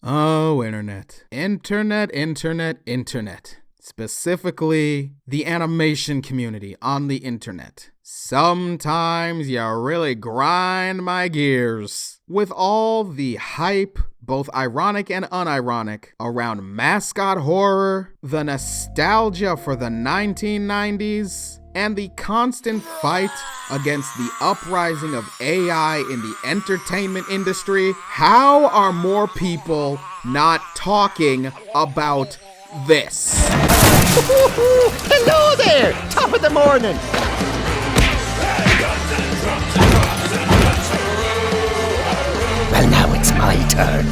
Oh, internet. Internet. Specifically, the animation community on the internet. Sometimes you really grind my gears. With all the hype, both ironic and unironic, around mascot horror, the nostalgia for the 1990s, and the constant fight against the uprising of AI in the entertainment industry, how are more people not talking about this? Hello there! Top of the morning! Well, now it's my turn.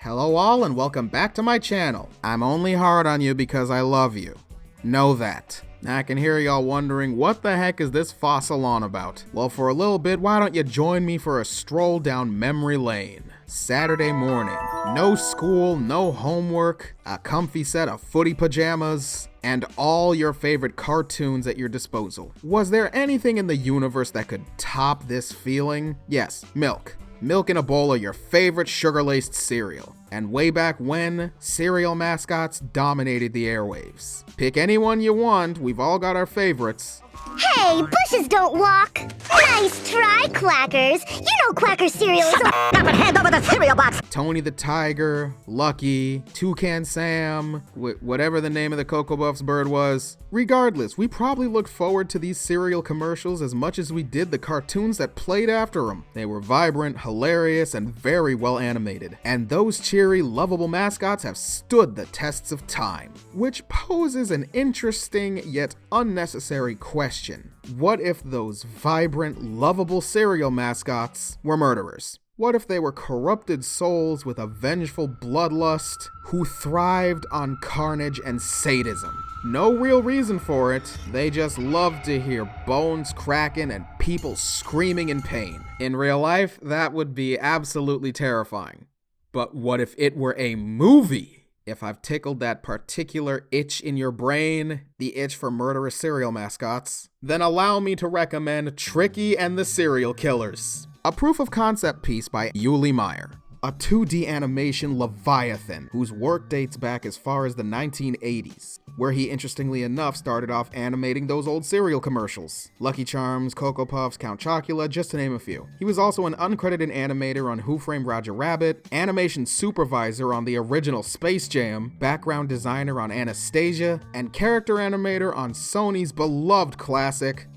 Hello all and welcome back to my channel. I'm only hard on you because I love you. Know that. I can hear y'all wondering, what the heck is this fossil on about? Well, for a little bit, why don't you join me for a stroll down memory lane? Saturday morning, no school, no homework, a comfy set of footy pajamas, and all your favorite cartoons at your disposal. Was there anything in the universe that could top this feeling? Yes, milk. Milk in a bowl of your favorite sugar-laced cereal. And way back when, cereal mascots dominated the airwaves. Pick anyone you want, we've all got our favorites. Hey, bushes don't walk. Nice try, Quackers. You know Quacker cereal is Up and hand over the cereal box! Tony the Tiger, Lucky, Toucan Sam, whatever the name of the Cocoa Puffs bird was. Regardless, we probably looked forward to these cereal commercials as much as we did the cartoons that played after them. They were vibrant, hilarious, and very well animated. And those cheery, lovable mascots have stood the tests of time. Which poses an interesting yet unnecessary question. What if those vibrant, lovable cereal mascots were murderers? What if they were corrupted souls with a vengeful bloodlust who thrived on carnage and sadism? No real reason for it, they just love to hear bones cracking and people screaming in pain. In real life, that would be absolutely terrifying. But what if it were a movie? If I've tickled that particular itch in your brain, the itch for murderous cereal mascots, then allow me to recommend Tricky and the Serial Killers, a proof of concept piece by Uli Meyer, a 2D animation leviathan whose work dates back as far as the 1980s, where he interestingly enough started off animating those old cereal commercials. Lucky Charms, Cocoa Puffs, Count Chocula, just to name a few. He was also an uncredited animator on Who Framed Roger Rabbit, animation supervisor on the original Space Jam, background designer on Anastasia, and character animator on Sony's beloved classic,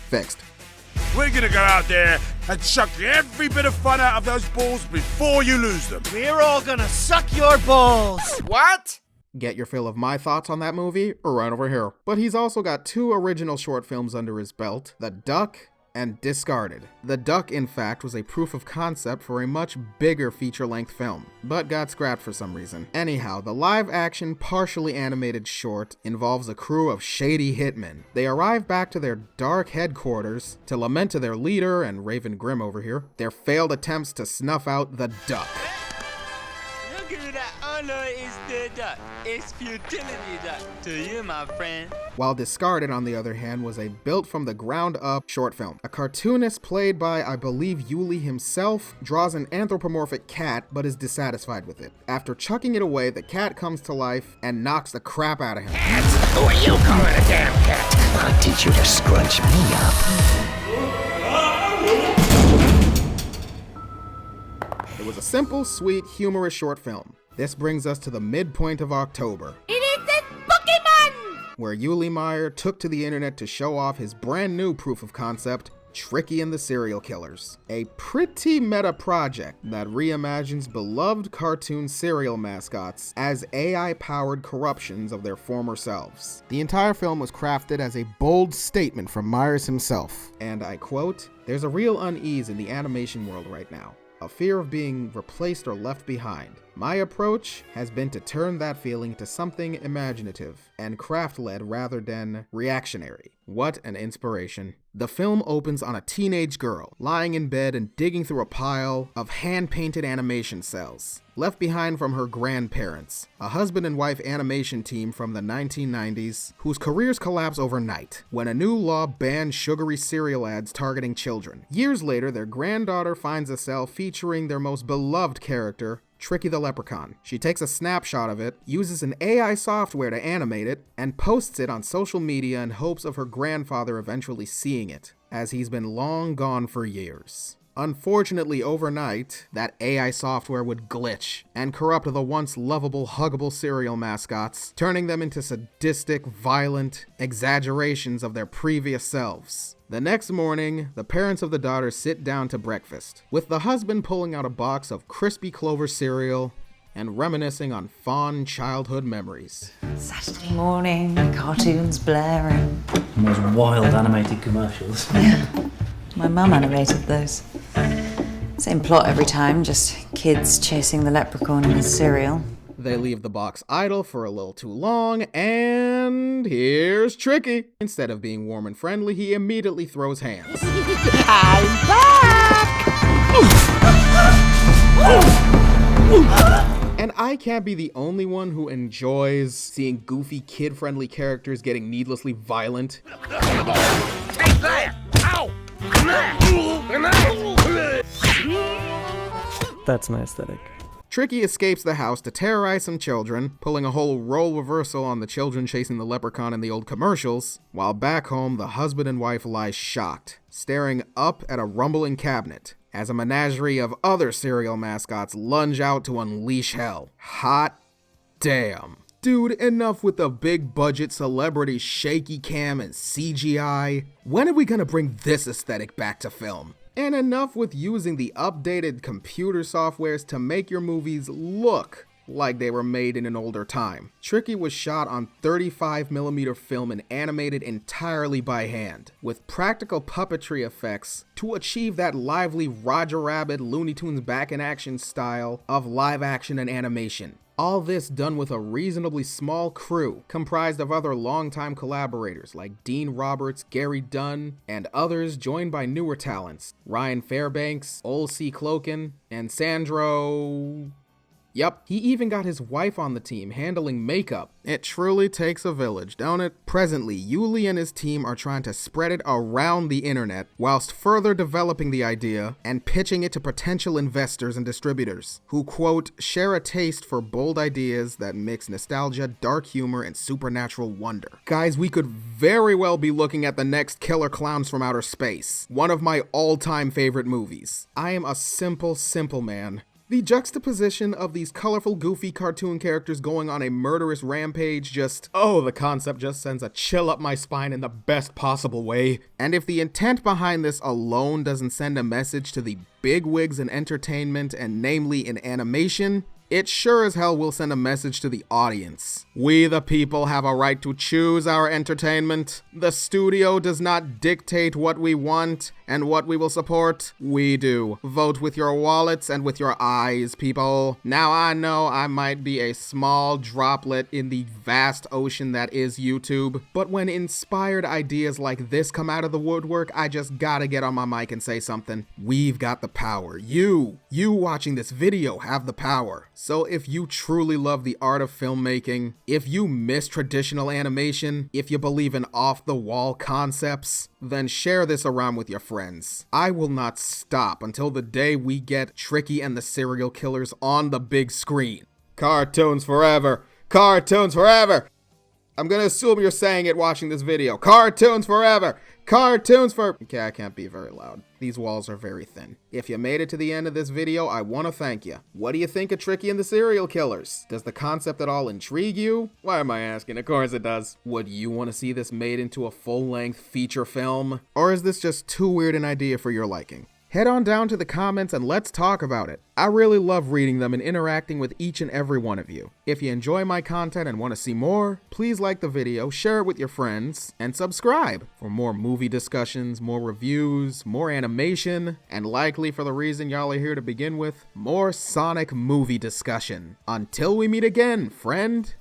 Fixed. We're gonna go out there and suck every bit of fun out of those balls before you lose them. We're all gonna suck your balls! What? Get your fill of my thoughts on that movie right over here. But he's also got 2 original short films under his belt, The Duck and Discarded. The Duck, in fact, was a proof of concept for a much bigger feature-length film, but got scrapped for some reason. Anyhow, the live-action, partially animated short involves a crew of shady hitmen. They arrive back to their dark headquarters to lament to their leader, and Raven Grimm over here, their failed attempts to snuff out the Duck. Look at that honor is the duck. It's futility duck to you, my friend. While Discarded, on the other hand, was a built-from-the-ground-up short film. A cartoonist played by, I believe, Uli himself, draws an anthropomorphic cat but is dissatisfied with it. After chucking it away, the cat comes to life and knocks the crap out of him. Who are you calling a damn cat? I'll teach you to scrunch me up. It was a simple, sweet, humorous short film. This brings us to the midpoint of October. It is a Pokemon! Where Uli Meyer took to the internet to show off his brand new proof of concept, Tricky and the Serial Killers. A pretty meta project that reimagines beloved cartoon cereal mascots as AI-powered corruptions of their former selves. The entire film was crafted as a bold statement from Myers himself, and I quote, "There's a real unease in the animation world right now. A fear of being replaced or left behind. My approach has been to turn that feeling to something imaginative and craft-led rather than reactionary. What an inspiration. The film opens on a teenage girl lying in bed and digging through a pile of hand-painted animation cells, left behind from her grandparents, a husband and wife animation team from the 1990s whose careers collapse overnight when a new law bans sugary cereal ads targeting children. Years later, their granddaughter finds a cell featuring their most beloved character, Tricky the Leprechaun. She takes a snapshot of it, uses an AI software to animate it, and posts it on social media in hopes of her grandfather eventually seeing it, as he's been long gone for years. Unfortunately, overnight, that AI software would glitch and corrupt the once lovable, huggable cereal mascots, turning them into sadistic, violent exaggerations of their previous selves. The next morning, the parents of the daughter sit down to breakfast, with the husband pulling out a box of crispy Clover cereal and reminiscing on fond childhood memories. Saturday morning, cartoons blaring. And those wild animated commercials. My mum animated those. Same plot every time, just kids chasing the leprechaun and his cereal. They leave the box idle for a little too long, and here's Tricky. Instead of being warm and friendly, he immediately throws hands. I'm back! And I can't be the only one who enjoys seeing goofy, kid-friendly characters getting needlessly violent. Take that! Ow! That's my aesthetic. Tricky escapes the house to terrorize some children, pulling a whole role reversal on the children chasing the leprechaun in the old commercials, while back home the husband and wife lie shocked, staring up at a rumbling cabinet, as a menagerie of other cereal mascots lunge out to unleash hell. Hot damn. Dude, enough with the big budget celebrity shaky cam and CGI. When are we gonna bring this aesthetic back to film? And enough with using the updated computer softwares to make your movies look like they were made in an older time. Tricky was shot on 35mm film and animated entirely by hand, with practical puppetry effects to achieve that lively Roger Rabbit Looney Tunes back-in-action style of live action and animation. All this done with a reasonably small crew, comprised of other longtime collaborators like Dean Roberts, Gary Dunn, and others joined by newer talents, Ryan Fairbanks, Ol C. Cloken, and Sandro... Yep, he even got his wife on the team, handling makeup. It truly takes a village, don't it? Presently, Uli and his team are trying to spread it around the internet, whilst further developing the idea and pitching it to potential investors and distributors, who, quote, share a taste for bold ideas that mix nostalgia, dark humor, and supernatural wonder. Guys, we could very well be looking at the next Killer Clowns from Outer Space, one of my all-time favorite movies. I am a simple man. The juxtaposition of these colorful, goofy cartoon characters going on a murderous rampage the concept just sends a chill up my spine in the best possible way. And if the intent behind this alone doesn't send a message to the bigwigs in entertainment, and namely in animation, it sure as hell will send a message to the audience. We the people have a right to choose our entertainment. The studio does not dictate what we want and what we will support. We do. Vote with your wallets and with your eyes, people. Now I know I might be a small droplet in the vast ocean that is YouTube, but when inspired ideas like this come out of the woodwork, I just gotta get on my mic and say something. We've got the power. You watching this video have the power. So if you truly love the art of filmmaking, if you miss traditional animation, if you believe in off-the-wall concepts, then share this around with your friends. I will not stop until the day we get Tricky and the Serial Killers on the big screen. Cartoons forever! Cartoons forever! I'm gonna assume you're saying it watching this video. Cartoons forever! Cartoons for... Okay, I can't be very loud. These walls are very thin. If you made it to the end of this video, I want to thank you. What do you think of Tricky and the Serial Killers? Does the concept at all intrigue you? Why am I asking? Of course it does. Would you want to see this made into a full-length feature film? Or is this just too weird an idea for your liking? Head on down to the comments and let's talk about it. I really love reading them and interacting with each and every one of you. If you enjoy my content and want to see more, please like the video, share it with your friends, and subscribe for more movie discussions, more reviews, more animation, and likely for the reason y'all are here to begin with, more Sonic movie discussion. Until we meet again, friend.